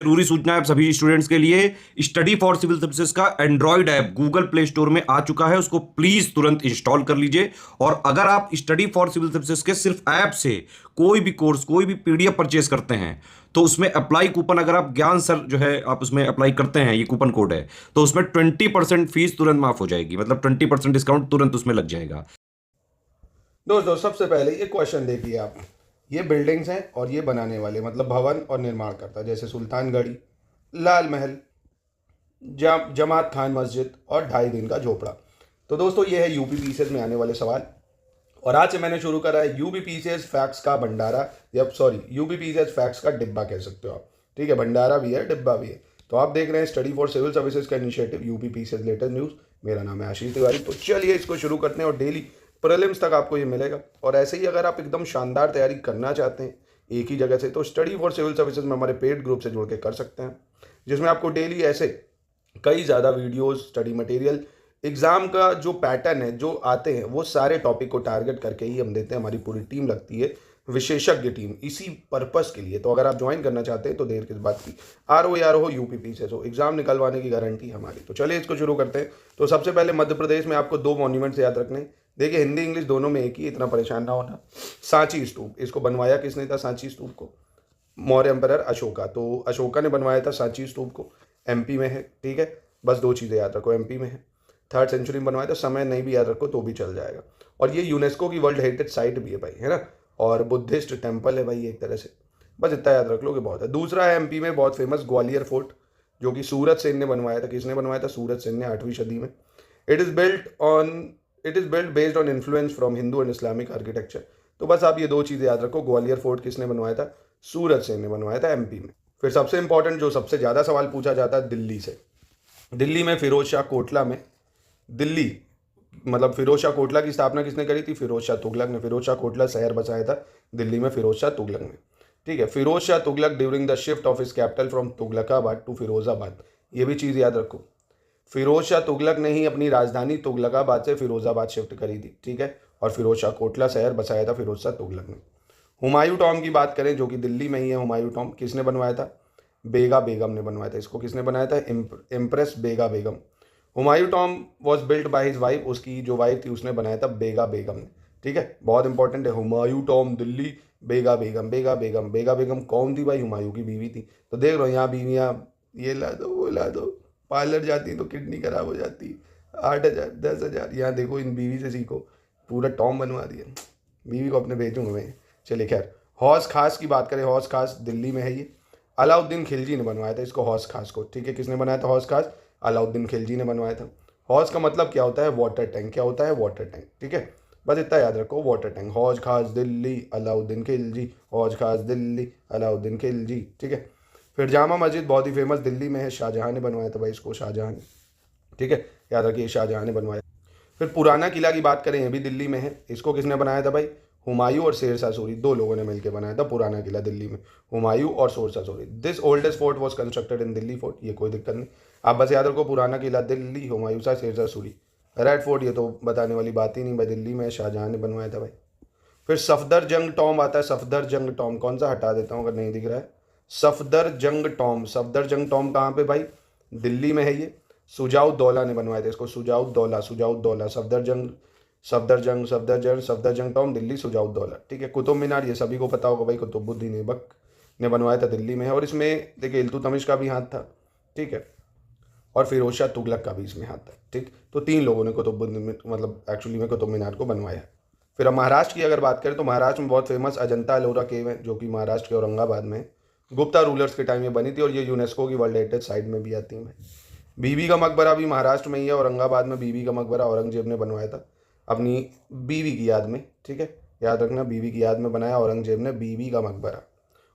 जरूरी सूचना है सभी स्टूडेंट्स के लिए। स्टडी फॉर सिविल सर्विसेज का Android app Google play store में आ चुका है, उसको प्लीज तुरंत इंस्टॉल कर लीजिए। और अगर आप स्टडी फॉर सिविल सर्विसेज के सिर्फ ऐप से कोई भी कोर्स, कोई भी पीडीएफ परचेज करते हैं, तो उसमें अप्लाई कूपन, अगर आप ज्ञान सर जो है आप उसमें अप्लाई करते हैं, ये कूपन कोड है, तो उसमें 20% फीस तुरंत माफ हो जाएगी, मतलब 20% डिस्काउंट तुरंत उसमें लग जाएगा। दोस्तों सबसे पहले ये क्वेश्चन देखिए आप। ये बिल्डिंग्स हैं और ये बनाने वाले मतलब भवन और निर्माण करता, जैसे सुल्तानगढ़ी, लाल महल, जमात खान मस्जिद और 2.5 दिन का झोपड़ा। तो दोस्तों ये है यूपी पीसीएस में आने वाले सवाल। और आज से मैंने शुरू करा है यूपी पीसीएस फैक्ट्स का भंडारा, या सॉरी यूपी पीसीएस फैक्ट्स का डिब्बा कह सकते हो आप। ठीक है, भंडारा भी है, डिब्बा भी है। तो आप देख रहे हैं स्टडी फॉर सिविल सर्विसेज का initiative UP PCS latest news. मेरा नाम है आशीष तिवारी। तो चलिए इसको शुरू करते हैं और डेली प्रीलिम्स तक आपको ये मिलेगा। और ऐसे ही अगर आप एकदम शानदार तैयारी करना चाहते हैं एक ही जगह से, तो स्टडी फॉर सिविल सर्विसेज में हमारे पेड ग्रुप से जुड़ के कर सकते हैं, जिसमें आपको डेली ऐसे कई ज़्यादा वीडियोस, स्टडी मटेरियल, एग्ज़ाम का जो पैटर्न है, जो आते हैं वो सारे टॉपिक को टारगेट करके ही हम देते हैं। हमारी पूरी टीम लगती है, विशेषज्ञ टीम, इसी पर्पस के लिए। तो अगर आप ज्वाइन करना चाहते हैं तो देर किस बात की। आर हो यूपी से हो, एग्जाम निकलवाने की गारंटी हमारी। तो चलिए इसको शुरू करते हैं। तो सबसे पहले मध्य प्रदेश में आपको 2 मॉन्यूमेंट्स याद रखने। देखिए हिंदी इंग्लिश दोनों में एक ही, इतना परेशान ना होना। सांची स्तूप, इसको बनवाया किसने था सांची स्तूप को? मौर्य एम्परर अशोका। तो अशोका ने बनवाया था सांची स्तूप को, एमपी में है। ठीक है, बस 2 चीज़ें याद रखो, एमपी में है। 3rd सेंचुरी में बनवाया था, समय नहीं भी याद रखो तो भी चल जाएगा। और ये यूनेस्को की वर्ल्ड हेरिटेज साइट भी है भाई, है ना। और बुद्धिस्ट टेम्पल है भाई एक तरह से। बस इतना याद रख लो कि बहुत है। दूसरा है एमपी में बहुत फेमस ग्वालियर फोर्ट, जो कि सूरत सेन ने बनवाया था। किसने बनवाया था? सूरत सेन ने, 8वीं सदी में। It is built on it is built based on influence from Hindu and Islamic architecture. तो बस आप ये 2 चीज़ें याद रखो। ग्वालियर फोर्ट किसने बनवाया था? सूरत सेन ने बनवाया था, एमपी में। फिर सबसे इंपॉर्टेंट, जो सबसे ज़्यादा सवाल पूछा जाता है दिल्ली से। दिल्ली में फिरोज शाह कोटला में, दिल्ली मतलब फिरोज शाह कोटला की स्थापना किसने करी थी? फिरोज शाह तुगलक ने। फिरोज शाह कोटला शहर बसाया था दिल्ली में फिरोज शाह तुगलक ने। ठीक है, Firoz Shah Tughlaq during the shift of his capital from Tughlaqabad to Firozabad. ये भी चीज़ याद रखो, फिरोज शाह तुगलक ने ही अपनी राजधानी तुगलकाबाद से फिरोजाबाद शिफ्ट करी थी। ठीक है, और फिरोज शाह कोटला शहर बसाया था फिरोज शाह तुगलक ने। हुमायूं टॉम की बात करें, जो कि दिल्ली में ही है, हुमायूं टॉम किसने बनवाया था? बेगा बेगम ने बनवाया था। इसको किसने बनाया था? इम्प्रेस बेगा Begum. Humayun tomb was built by his wife, उसकी जो वाइफ थी उसने बनाया था, बेगा बेगम ने। ठीक है, बहुत इंपॉर्टेंट है। हुमायूं टॉम दिल्ली, बेगा बेगम। बेगा बेगम, बेगा बेगम कौन थी भाई? हुमायूं की बीवी थी। तो देख लो यहाँ बीवियाँ, ये ला दो वो ला दो, पार्लर जाती तो किडनी खराब हो जाती। 8,000 10,000, यहाँ देखो इन बीवी से सीखो, पूरा टॉम बनवा दिया। बीवी को अपने भेजूंगा मैं। चलिए खैर, हौस खास की बात करें, हौस खास दिल्ली में है ये। अलाउद्दीन खिलजी ने बनवाया था इसको, हौस खास को। ठीक है, किसने बनाया था हौस खास? अलाउद्दीन खिलजी ने बनवाया था। हौज का मतलब क्या होता है? Water tank. क्या होता है? Water tank. ठीक है, बस इतना याद रखो, वाटर टैंक। हौज खास दिल्ली, अलाउद्दीन खिलजी, हौज खास दिल्ली, अलाउद्दीन खिलजी। ठीक है, फिर जामा मस्जिद बहुत ही फेमस दिल्ली में है, शाहजहाँ ने बनवाया था भाई इसको, शाहजहाँ ने। ठीक है, याद रखिए शाहजहाँ ने बनवाया। फिर पुराना किला की बात करें, ये भी दिल्ली में है। इसको किसने बनाया था भाई? हुमायूं और शेरशाह सूरी, 2 लोगों ने मिलकर बनाया था पुराना किला दिल्ली में, हुमायूं और Sher Shah Suri. This oldest fort was constructed in Delhi fort. ये कोई दिक्कत नहीं, आप बस याद रखो पुराना किला दिल्ली, हुमायूं शाह, शेरशाह सूरी। रेड फोर्ट ये तो बताने वाली बात ही नहीं भाई, दिल्ली में शाहजहाँ ने बनवाया था भाई। फिर सफदरजंग टॉम आता है, सफदरजंग टॉम कौन सा, हटा देता हूँ अगर नहीं दिख रहा है। सफदरजंग टॉम, सफदरजंग टॉम कहाँ पे भाई? दिल्ली में है ये। सुजाउद्दौला ने बनवाया था इसको, सुजाउद्दौला, सुजाउद्दौला। सफदरजंग, सफदरजंग, सफदरजंग, सफदरजंग टॉम दिल्ली, सुजाउद्दौला। ठीक है, कुतुब मीनार ये सभी को पता होगा भाई, कुतुबुद्दीन ऐबक ने बनवाया था, दिल्ली में है। और इसमें देखिए इल्तुतमिश का भी हाथ था। ठीक है, और फिरोज शाह तुगलक का भी इसमें हाथ था। ठीक, तो 3 लोगों ने कुतुबुद्दीन मतलब एक्चुअली में कुतुब मीनार को बनवाया। फिर हम महाराष्ट्र की अगर बात करें तो महाराष्ट्र में बहुत फेमस अजंता एलोरा केव है, जो कि महाराष्ट्र के औरंगाबाद में है। गुप्ता रूलर्स के टाइम में बनी थी और ये यूनेस्को की वर्ल्ड हेरिटेज साइट में भी आती है। बीबी का मकबरा भी महाराष्ट्र में ही है, औरंगाबाद में बीबी का मकबरा औरंगजेब ने बनवाया था अपनी बीवी की याद में। ठीक है, याद रखना, बीवी की याद में बनाया औरंगजेब ने बीबी का मकबरा।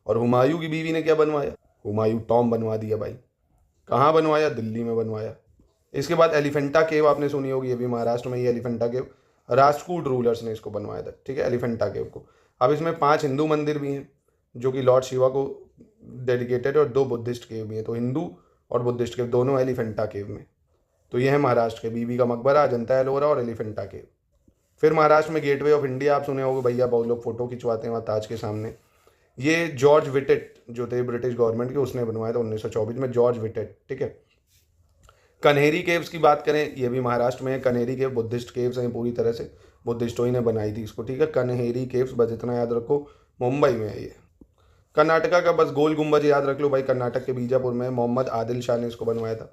और हुमायूं की बीवी ने क्या बनवाया? हुमायूं टॉम बनवा दिया भाई। कहाँ बनवाया? दिल्ली में बनवाया। इसके बाद एलिफेंटा केव आपने सुनी होगी, ये भी महाराष्ट्र में ही, एलिफेंटा केव राजपूत रूलर्स ने इसको बनवाया था। ठीक है, एलिफेंटा केव को। अब इसमें 5 हिंदू मंदिर भी हैं जो कि लॉर्ड शिवा को डेडिकेटेड, और 2 बुद्धिस्ट केव भी हैं। तो हिंदू और बुद्धिस्ट केव दोनों एलिफेंटा केव में। तो ये है महाराष्ट्र के, बीबी का मकबरा, अजंता एलोरा और एलिफेंटा केव। फिर महाराष्ट्र में गेटवे ऑफ इंडिया आप सुने होंगे भैया, बहुत लोग फोटो खिंचवाते हैं वहाँ ताज के सामने। ये जॉर्ज विटेट जो थे ब्रिटिश गवर्नमेंट के, उसने बनवाया था 1924 में, जॉर्ज विटेट, ठीक है। कन्हेरी केव्स की बात करें, ये भी महाराष्ट्र में है। कन्हेरी केव बुद्धिस्ट केव्स हैं, पूरी तरह से बुद्धिस्टों ही ने बनाई थी इसको, ठीक है। कन्हेरी केव्स, बस इतना याद रखो, मुंबई में है ये। कर्नाटका का बस गोल गुम्बज याद रख लो भाई, कर्नाटक के बीजापुर में, मोहम्मद आदिल शाह ने इसको बनवाया था।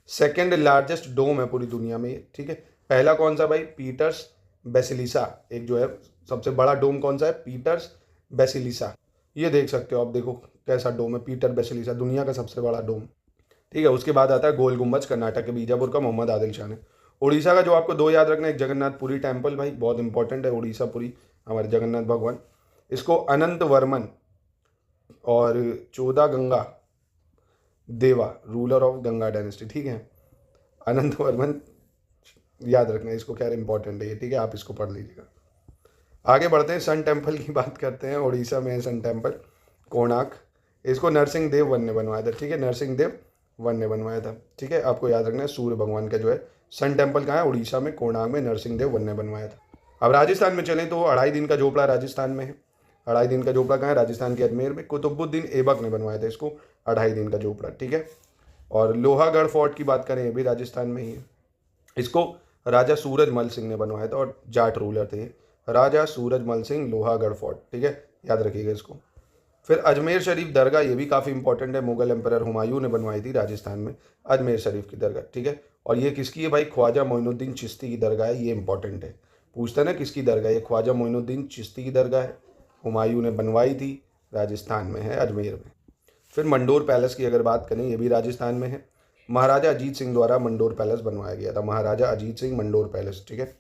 सेकंड लार्जेस्ट डोम है पूरी दुनिया में ये, ठीक है। पहला कौन सा भाई, पीटर्स बेसिलिसा, एक जो है सबसे बड़ा डोम कौन सा है, पीटर्स बेसिलिसा। ये देख सकते हो आप, देखो कैसा डोम है, पीटर बेसिलिसा, दुनिया का सबसे बड़ा डोम, ठीक है। उसके बाद आता है गोल गुम्बज, कर्नाटक के बीजापुर का, मोहम्मद आदिल शाह ने। उड़ीसा का जो आपको दो याद रखना है, एक जगन्नाथपुरी टेम्पल भाई, बहुत इंपॉर्टेंट है उड़ीसा पुरी, हमारे जगन्नाथ भगवान, इसको अनंत वर्मन और 14 गंगा देवा, रूलर ऑफ गंगा डायनेस्टी, ठीक है। अनंत वर्मन याद रखना है इसको, खैर इंपॉर्टेंट है ये, ठीक है, आप इसको पढ़ लीजिएगा। आगे बढ़ते हैं, सन टेम्पल की बात करते हैं। उड़ीसा में है सन टेम्पल, कोणार्क, इसको नरसिंह देव वन ने बनवाया था, ठीक है, नरसिंह देव वन ने बनवाया था, ठीक है। आपको याद रखना है सूर्य भगवान का जो है सन टेम्पल कहाँ है, उड़ीसा में, कोणार्क में, नरसिंह देव वन ने बनवाया था। अब राजस्थान में चलें तो 2.5 दिन का झोपड़ा राजस्थान में है। 2.5 दिन का झोपड़ा कहाँ है, राजस्थान के अजमेर में, कुतुबुद्दीन ऐबक ने बनवाया था इसको, 2.5 दिन का झोपड़ा, ठीक है। और लोहागढ़ फोर्ट की बात करें, ये भी राजस्थान में ही है, इसको राजा सूरजमल सिंह ने बनवाया था, और जाट रूलर थे राजा सूरजमल सिंह, लोहागढ़ फोर्ट, ठीक है, याद रखिएगा इसको। फिर अजमेर शरीफ दरगाह, ये भी काफ़ी इंपॉर्टेंट है, मुगल एम्परर हुमायूं ने बनवाई थी राजस्थान में, अजमेर शरीफ की दरगाह, ठीक है। और ये किसकी है भाई, ख्वाजा मोइनुद्दीन चिश्ती की दरगाह है, ये इंपॉर्टेंट है, पूछता है ना किसकी दरगाह, ये ख्वाजा मोइनुद्दीन चिश्ती की दरगाह है, हुमायूं ने बनवाई थी, राजस्थान में है, अजमेर में। फिर मंडोर पैलेस की अगर बात करें, ये भी राजस्थान में है, महाराजा अजीत सिंह द्वारा मंडोर पैलेस बनवाया गया था, महाराजा अजीत सिंह मंडोर पैलेस, ठीक है।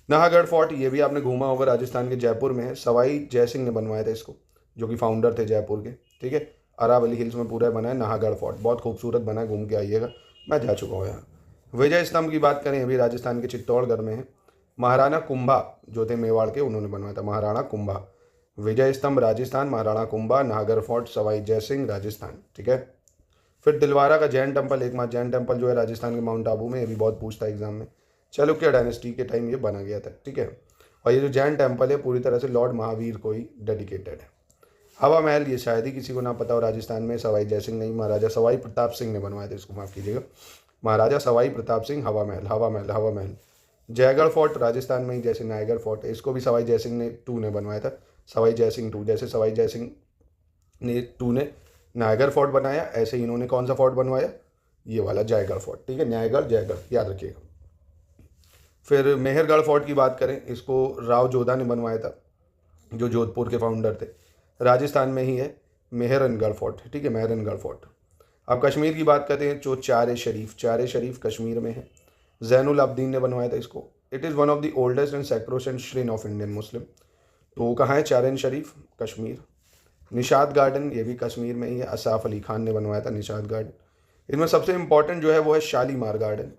नाहरगढ़ फोर्ट, ये भी आपने घूमा होगा, राजस्थान के जयपुर में है, सवाई जयसिंह ने बनवाया था इसको, जो कि फाउंडर थे जयपुर के, ठीक है। अरावली हिल्स में पूरा बना है नाहरगढ़ फोर्ट, बहुत खूबसूरत बना है, घूम के आइएगा, मैं जा चुका हूँ यहाँ। विजय स्तंभ की बात करें, अभी राजस्थान के चित्तौड़गढ़ में है, महाराणा कुंभा जो थे मेवाड़ के, उन्होंने बनवाया था, महाराणा कुंभा। विजय स्तंभ राजस्थान, महाराणा कुंभा, नाहरगढ़ फोर्ट, सवाई जयसिंह राजस्थान, ठीक है। फिर दिलवारा का जैन टेम्पल, एकमात्र जैन टेम्पल जो है राजस्थान के माउंट आबू में, ये भी बहुत पूछता है एग्जाम में, चालुक्य डायनेस्टी के टाइम ये बना गया था, ठीक है। और ये जो जैन टेम्पल है पूरी तरह से लॉर्ड महावीर को ही डेडिकेटेड है। हवा महल, ये शायद ही किसी को ना पता हो, राजस्थान में सवाई जयसिंह नहीं, महाराजा सवाई प्रताप सिंह ने बनवाया था इसको, माफ़ कीजिएगा, महाराजा सवाई प्रताप सिंह। हवा महल, हवा महल, हवा महल। जयगढ़ फोर्ट राजस्थान में ही, जैसे नायगढ़ फोर्ट है, इसको भी सवाई जयसिंह ने 2 ने बनवाया था, सवाई जयसिंह 2, जैसे सवाई जयसिंह ने 2 ने नायगढ़ फोर्ट बनाया, ऐसे ही इन्होंने कौन सा फोर्ट बनवाया, ये वाला जयगढ़ फोर्ट, ठीक है, न्यायगढ़ जयगढ़, याद रखिएगा। फिर मेहरगढ़ फोर्ट की बात करें, इसको राव जोधा ने बनवाया था, जो जोधपुर के फाउंडर थे, राजस्थान में ही है, मेहरनगढ़ फोर्ट, ठीक है, मेहरनगढ़ फोर्ट। अब कश्मीर की बात करते हैं, जो चारे शरीफ कश्मीर में है, जैनुल अब्दीन ने बनवाया था इसको। It is one of the oldest and sacrosanct shrine of Indian Muslim, तो कहाँ है, चारन शरीफ, कश्मीर। निशाद गार्डन, ये भी कश्मीर में ही है, असाफ अली खान ने बनवाया था निशाद गार्डन। इनमें सबसे इंपॉर्टेंट जो है वो है शालीमार गार्डन,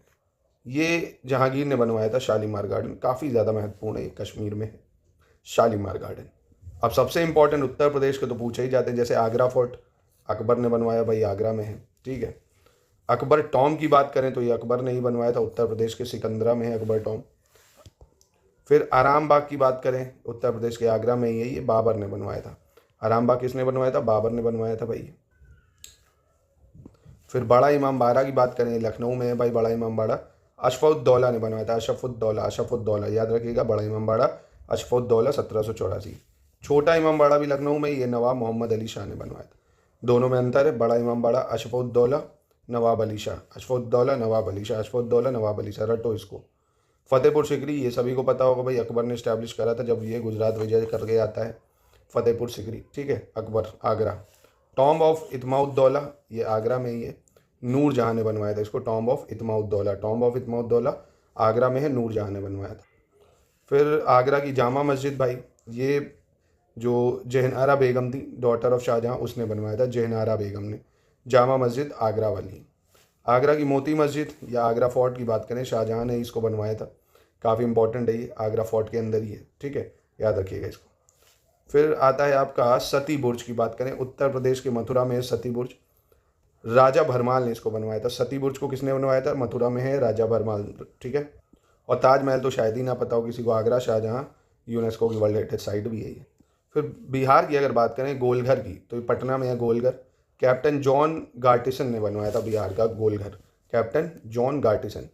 ये जहांगीर ने बनवाया था, शालीमार गार्डन काफ़ी ज़्यादा महत्वपूर्ण है, ये कश्मीर में है, शालीमार गार्डन। अब सबसे इंपॉर्टेंट उत्तर प्रदेश के तो पूछे ही जाते हैं, जैसे आगरा फोर्ट अकबर ने बनवाया भाई, आगरा में है, ठीक है। अकबर टॉम की बात करें तो ये अकबर ने ही बनवाया था, उत्तर प्रदेश के सिकंदरा में है अकबर टॉम। फिर आराम बाग की बात करें, उत्तर प्रदेश के आगरा में ही है, ये बाबर ने बनवाया था। आराम बाग किसने बनवाया था, बाबर ने बनवाया था भाई। फिर बड़ा इमाम बाड़ा की बात करें, लखनऊ में है भाई बड़ा इमाम बाड़ा, अशफाउद्दौला ने बनवाया था, अशफुद्दौला याद रखिएगा, बड़ा इमाम बाड़ा अशफाउद्दौला 1784। छोटा इमाम बाड़ा भी लखनऊ में, ये नवाब मोहम्मद अली शाह ने बनवाया था, दोनों में अंतर है, बड़ा इमाम बाड़ा अशफाउद्दौला नवाब अली शाह, अशफाउद्दौला नवाब अली शाह, अशफाउद्दौला नवाब अली शाह, रटो इसको। फतेहपुर सिकरी, ये सभी को पता होगा भाई, अकबर ने इस्टेब्लिश करा था जब ये गुजरात विजय करके आता है, फतेहपुर सिकरी, ठीक है, अकबर, आगरा। टॉम्ब ऑफ इत्माउद्दौला, ये आगरा में ही है, नूर जहाँ ने बनवाया था इसको, tomb of Itimad-ud-Daulah, tomb of Itimad-ud-Daulah Agra में है, नूर जहाँ ने बनवाया था। फिर आगरा की जामा मस्जिद भाई, ये जो जहनारा बेगम थी, डॉटर ऑफ शाहजहाँ, उसने बनवाया था, जहनारा बेगम ने, जामा मस्जिद आगरा वाली। आगरा की मोती मस्जिद या आगरा फोर्ट की बात करें, शाहजहाँ ने इसको बनवाया था, काफ़ी इंपॉर्टेंट है ये, आगरा फोर्ट के अंदर ही है, ठीक है, याद रखिएगा इसको। फिर आता है आपका सती बुर्ज की बात करें, उत्तर प्रदेश के मथुरा में है सती बुर्ज, राजा भरमाल ने इसको बनवाया था। सती बुर्ज को किसने बनवाया था, मथुरा में है राजा भरमाल, ठीक है। और ताजमहल तो शायद ही ना पता हो किसी को, आगरा शाहजहाँ, यूनेस्को की वर्ल्ड हेरिटेज साइट भी है ये। फिर बिहार की अगर बात करें गोलघर की, तो ये पटना में है गोलघर। कैप्टन जॉन गार्टिसन ने बनवाया था बिहार का गोलघर, कैप्टन जॉन गार्टिसन।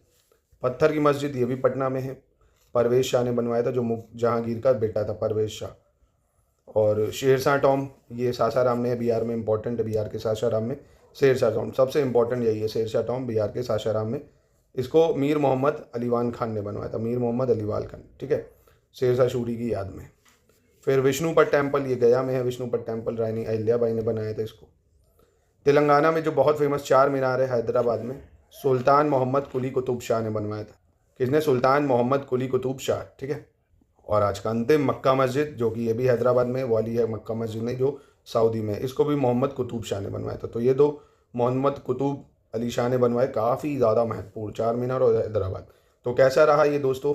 पत्थर की मस्जिद, ये भी पटना में है, परवेज शाह ने बनवाया था, जो जहांगीर का बेटा था परवेज शाह। और शेरशाह टॉम, ये सासाराम में है, बिहार में इंपॉर्टेंट है, बिहार के सासाराम में शेरशाह टॉम सबसे इंपॉर्टेंट यही है, शेरशाह टॉम बिहार के सासाराम में। इसको मीर मोहम्मद अलीवान खान ने बनवाया था, मीर मोहम्मद अलीवाल खान, ठीक है, शेरशाह सूरी की याद में। फिर विष्णुपद टेम्पल, ये गया में है, विष्णुपद टेम्पल रानी अहिल्याबाई ने बनाया था इसको। तेलंगाना में जो बहुत फेमस चार मीनार है हैदराबाद में, सुल्तान मोहम्मद कुली कुतुब शाह ने बनवाया था। किसने? सुल्तान मोहम्मद कुली कुतुब शाह, ठीक है। और आज का अंतिम मक्का मस्जिद, जो कि ये भी हैदराबाद में वाली है, मक्का मस्जिद नहीं जो सऊदी में है, इसको भी मोहम्मद कुतुब शाह ने बनवाया था। तो ये दो मोहम्मद कुतुब अली शाह ने बनवाए, काफ़ी ज़्यादा महत्वपूर्ण, चार मीनार और हैदराबाद। तो कैसा रहा ये दोस्तों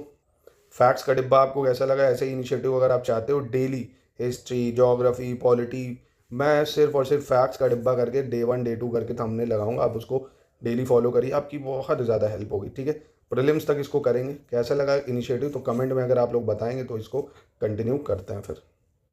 फैक्ट्स का डिब्बा, आपको कैसा लगा? ऐसे ही इनिशिएटिव अगर आप चाहते हो डेली, हिस्ट्री, ज्योग्राफी, पॉलिटी, मैं सिर्फ और सिर्फ फैक्ट्स का डिब्बा करके डे 1 डे 2 करके थंबनेल लगाऊंगा, आप उसको डेली फॉलो करिए, आपकी बहुत ज़्यादा हेल्प होगी, ठीक है। प्रीलिम्स तक इसको करेंगे। कैसा लगा इनिशिएटिव तो कमेंट में अगर आप लोग बताएंगे तो इसको कंटिन्यू करते हैं फिर।